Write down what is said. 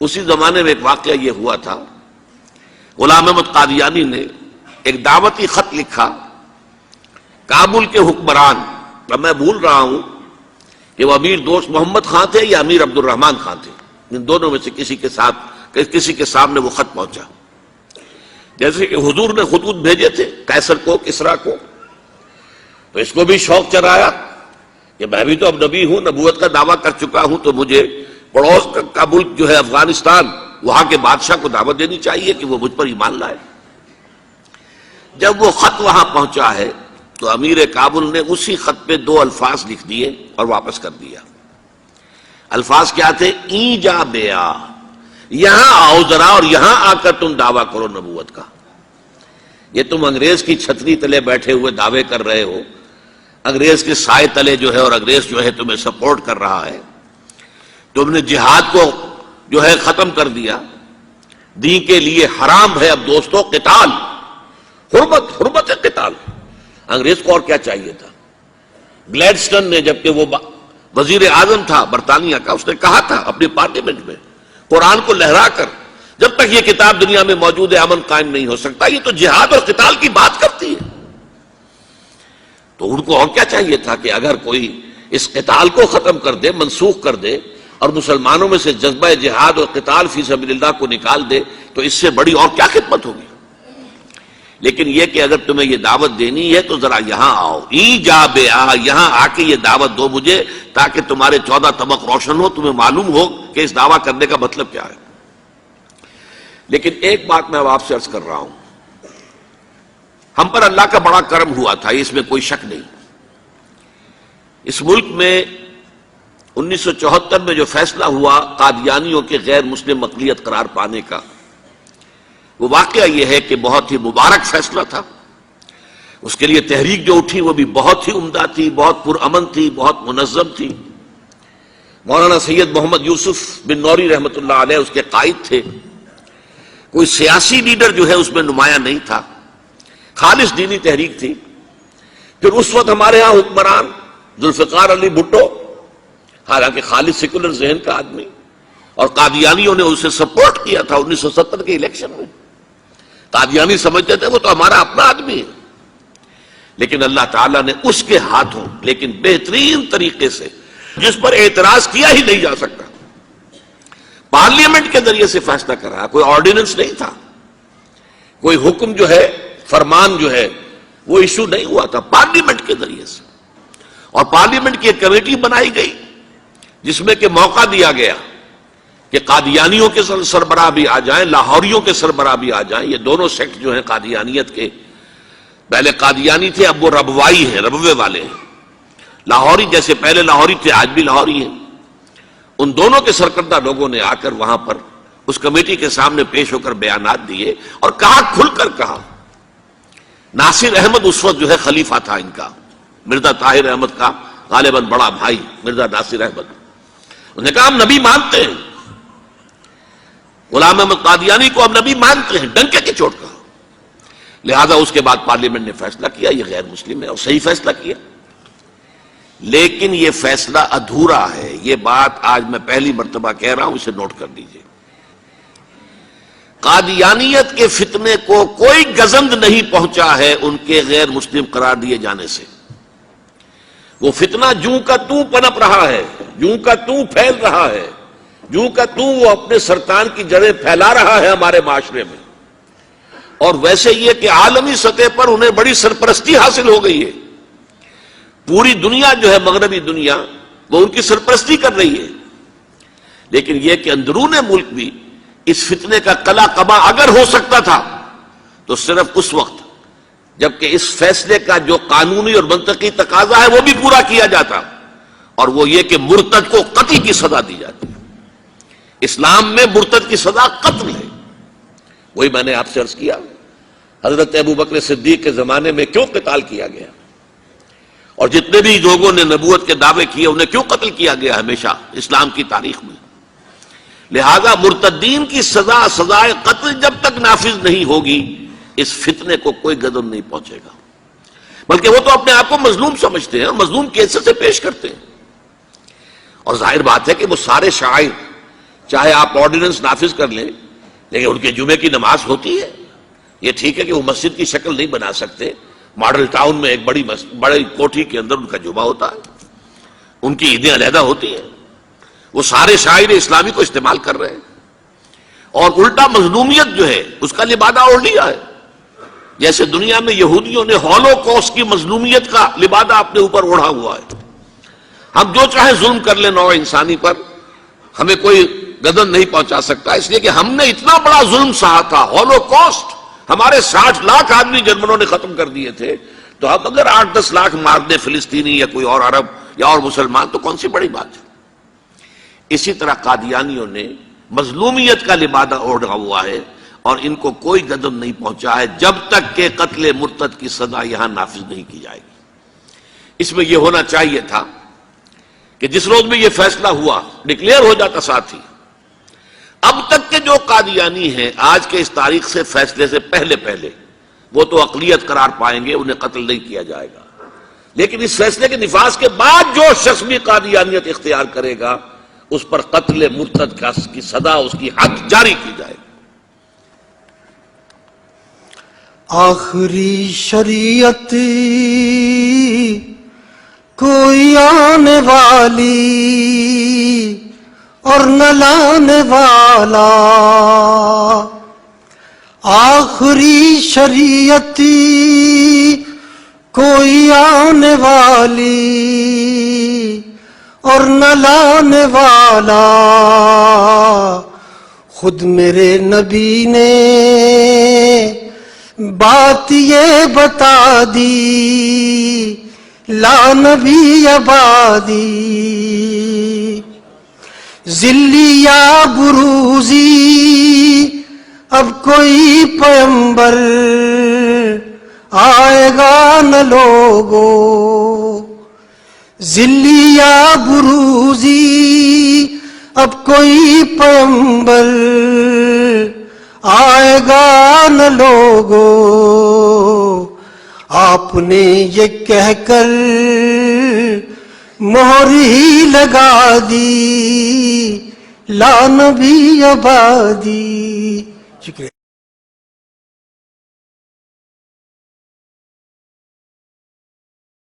اسی زمانے میں ایک واقعہ یہ ہوا تھا، غلام احمد قادیانی نے ایک دعوتی خط لکھا کابل کے حکمران، اب میں بھول رہا ہوں کہ وہ امیر دوست محمد خان تھے یا امیر عبد الرحمن خان تھے، ان دونوں میں سے کسی کے سامنے وہ خط پہنچا، جیسے کہ حضور نے خطوط بھیجے تھے قیصر کو، کسریٰ کو، تو اس کو بھی شوق چرایا کہ میں بھی تو اب نبی ہوں، نبوت کا دعویٰ کر چکا ہوں، تو مجھے پڑوس کا ملک جو ہے افغانستان، وہاں کے بادشاہ کو دعوت دینی چاہیے کہ وہ مجھ پر ایمان لائے۔ جب وہ خط وہاں پہنچا ہے تو امیر کابل نے اسی خط پہ 2 الفاظ لکھ دیے اور واپس کر دیا۔ الفاظ کیا تھے؟ این جا بیا، یہاں آؤ ذرا اور یہاں آ کر تم دعویٰ کرو نبوت کا۔ یہ تم انگریز کی چھتری تلے بیٹھے ہوئے دعوے کر رہے ہو، انگریز کے سائے تلے جو ہے، اور انگریز جو ہے تمہیں سپورٹ کر رہا ہے، تم نے جہاد کو جو ہے ختم کر دیا، دین کے لیے حرام ہے اب دوستو قتال، حرمت قتال۔ انگریز کو اور کیا چاہیے تھا؟ گلیڈسٹن نے، جبکہ وہ وزیر اعظم تھا برطانیہ کا، اس نے کہا تھا اپنی پارلیمنٹ میں قرآن کو لہرا کر، جب تک یہ کتاب دنیا میں موجود ہے امن قائم نہیں ہو سکتا۔ یہ تو جہاد اور قتال کی بات کرتی ہے، تو ان کو اور کیا چاہیے تھا کہ اگر کوئی اس قتال کو ختم کر دے، منسوخ کر دے، اور مسلمانوں میں سے جذبہ جہاد اور قتال فی سبیل اللہ کو نکال دے، تو اس سے بڑی اور کیا خدمت ہوگی؟ لیکن یہ کہ اگر تمہیں یہ دعوت دینی ہے تو ذرا یہاں آؤ، ای جا بے آ، یہاں آ کے یہ دعوت دو مجھے، تاکہ تمہارے 14 طبق روشن ہو، تمہیں معلوم ہو کہ اس دعویٰ کرنے کا مطلب کیا ہے۔ لیکن ایک بات میں اب آپ سے عرض کر رہا ہوں، ہم پر اللہ کا بڑا کرم ہوا تھا، اس میں کوئی شک نہیں۔ اس ملک میں 1974 میں جو فیصلہ ہوا قادیانیوں کے غیر مسلم اقلیت قرار پانے کا، وہ واقعہ یہ ہے کہ بہت ہی مبارک فیصلہ تھا۔ اس کے لیے تحریک جو اٹھی وہ بھی بہت ہی عمدہ تھی، بہت پرامن تھی، بہت منظم تھی۔ مولانا سید محمد یوسف بن نوری رحمۃ اللہ علیہ اس کے قائد تھے۔ کوئی سیاسی لیڈر جو ہے اس میں نمایاں نہیں تھا، خالص دینی تحریک تھی۔ پھر اس وقت ہمارے ہاں حکمران ذوالفقار علی بھٹو، حالانکہ خالص سیکولر ذہن کا آدمی، اور قادیانیوں نے اسے سپورٹ کیا تھا 1970 کے الیکشن میں۔ قادیانی سمجھتے تھے وہ تو ہمارا اپنا آدمی ہے، لیکن اللہ تعالیٰ نے اس کے ہاتھوں، لیکن بہترین طریقے سے، جس پر اعتراض کیا ہی نہیں جا سکتا، پارلیمنٹ کے ذریعے سے فیصلہ کرا۔ کوئی آرڈیننس نہیں تھا، کوئی حکم جو ہے، فرمان جو ہے وہ ایشو نہیں ہوا تھا، پارلیمنٹ کے ذریعے سے۔ اور پارلیمنٹ کی ایک کمیٹی بنائی گئی جس میں کہ موقع دیا گیا کہ قادیانیوں کے سربراہ بھی آ جائیں، لاہوریوں کے سربراہ بھی آ جائیں۔ یہ دونوں سیکٹ جو ہیں قادیانیت کے، پہلے قادیانی تھے، اب وہ ربوائی ہیں، ربوے والے ہیں۔ لاہوری جیسے پہلے لاہوری تھے، آج بھی لاہوری ہیں۔ ان دونوں کے سرکردہ لوگوں نے آ کر وہاں پر اس کمیٹی کے سامنے پیش ہو کر بیانات دیے اور کہا، کھل کر کہا۔ ناصر احمد اس وقت جو ہے خلیفہ تھا ان کا، مرزا طاہر احمد کا غالباً بڑا بھائی مرزا ناصر احمد۔ انہوں نے کہا ہم نبی مانتے ہیں، غلام احمد قادیانی کو ہم نبی مانتے ہیں، ڈنکے کی چوٹ کہا۔ لہذا اس کے بعد پارلیمنٹ نے فیصلہ کیا یہ غیر مسلم ہے، اور صحیح فیصلہ کیا۔ لیکن یہ فیصلہ ادھورا ہے، یہ بات آج میں پہلی مرتبہ کہہ رہا ہوں، اسے نوٹ کر لیجئے۔ قادیانیت کے فتنے کو کوئی گزند نہیں پہنچا ہے ان کے غیر مسلم قرار دیے جانے سے۔ وہ فتنہ جوں کا توں پنپ رہا ہے، جوں کا توں پھیل رہا ہے، جوں کا توں وہ اپنے سرطان کی جڑیں پھیلا رہا ہے ہمارے معاشرے میں۔ اور ویسے یہ کہ عالمی سطح پر انہیں بڑی سرپرستی حاصل ہو گئی ہے، پوری دنیا جو ہے، مغربی دنیا، وہ ان کی سرپرستی کر رہی ہے۔ لیکن یہ کہ اندرون ملک بھی اس فتنے کا قلع قبا اگر ہو سکتا تھا تو صرف اس وقت جبکہ اس فیصلے کا جو قانونی اور منطقی تقاضا ہے وہ بھی پورا کیا جاتا، اور وہ یہ کہ مرتد کو قتل کی سزا دی جاتی۔ اسلام میں مرتد کی سزا قتل ہے۔ وہی میں نے آپ سے عرض کیا، حضرت ابوبکر صدیق کے زمانے میں کیوں قتال کیا گیا، اور جتنے بھی لوگوں نے نبوت کے دعوے کیے انہیں کیوں قتل کیا گیا ہمیشہ اسلام کی تاریخ میں۔ لہذا مرتدین کی سزا، سزائے قتل جب تک نافذ نہیں ہوگی، اس فتنے کو کوئی گزر نہیں پہنچے گا۔ بلکہ وہ تو اپنے آپ کو مظلوم سمجھتے ہیں، مظلوم کیسے سے پیش کرتے ہیں۔ اور ظاہر بات ہے کہ وہ سارے شعائر چاہے آپ آرڈیننس نافذ کر لیں، لیکن ان کے جمعے کی نماز ہوتی ہے. یہ ٹھیک ہے کہ وہ مسجد کی شکل نہیں بنا سکتے، ماڈل ٹاؤن میں ایک بڑی کوٹھی کے اندر ان کا جمعہ ہوتا ہے، ان کی عیدیں علیحدہ ہوتی ہیں. وہ سارے شاعر اسلامی کو استعمال کر رہے ہیں، اور الٹا مظلومیت جو ہے اس کا لبادہ اوڑھ لیا ہے. جیسے دنیا میں یہودیوں نے ہولوکوسٹ کی مظلومیت کا لبادہ اپنے اوپر اوڑھا ہوا ہے. ہم جو چاہے ظلم کر لیں نوع انسانی پر، ہمیں کوئی گدن نہیں پہنچا سکتا، اس لیے کہ ہم نے اتنا بڑا ظلم سہا تھا. ہولوکوسٹ ہمارے 60 لاکھ آدمی جرمنوں نے ختم کر دیے تھے، تو اب اگر 8-10 لاکھ مار دیں فلسطینی یا کوئی اور عرب یا اور مسلمان تو کون سی بڑی بات ہے. اسی طرح قادیانیوں نے مظلومیت کا لبادہ اوڑھا ہوا ہے، اور ان کو کوئی گدن نہیں پہنچا ہے جب تک کہ قتل مرتد کی سزا یہاں نافذ نہیں کی جائے گی. اس میں یہ ہونا چاہیے تھا کہ جس روز میں یہ فیصلہ ہوا ڈکلیئر ہو جاتا ساتھ ہی. اب تک کے جو قادیانی ہیں آج کے اس تاریخ سے فیصلے سے پہلے وہ تو اقلیت قرار پائیں گے، انہیں قتل نہیں کیا جائے گا. لیکن اس فیصلے کے نفاذ کے بعد جو شخص بھی قادیانیت اختیار کرے گا اس پر قتل مرتد کی سزا، اس کی حد جاری کی جائے گی. آخری شریعت کوئی آنے والی اور نہ لانے والا، آخری شریعت کوئی آنے والی اور نہ لانے والا، خود میرے نبی نے بات یہ بتا دی، لا نبی آبادی. ذلی یا بروزی اب کوئی پیغمبر آئے گا نہ لوگو، ذلی یا بروزی اب کوئی پیغمبر آئے گا نہ لوگو. آپ نے یہ کہہ کر مہر ہی لگا دی، لا نبی آبادی. شکریہ.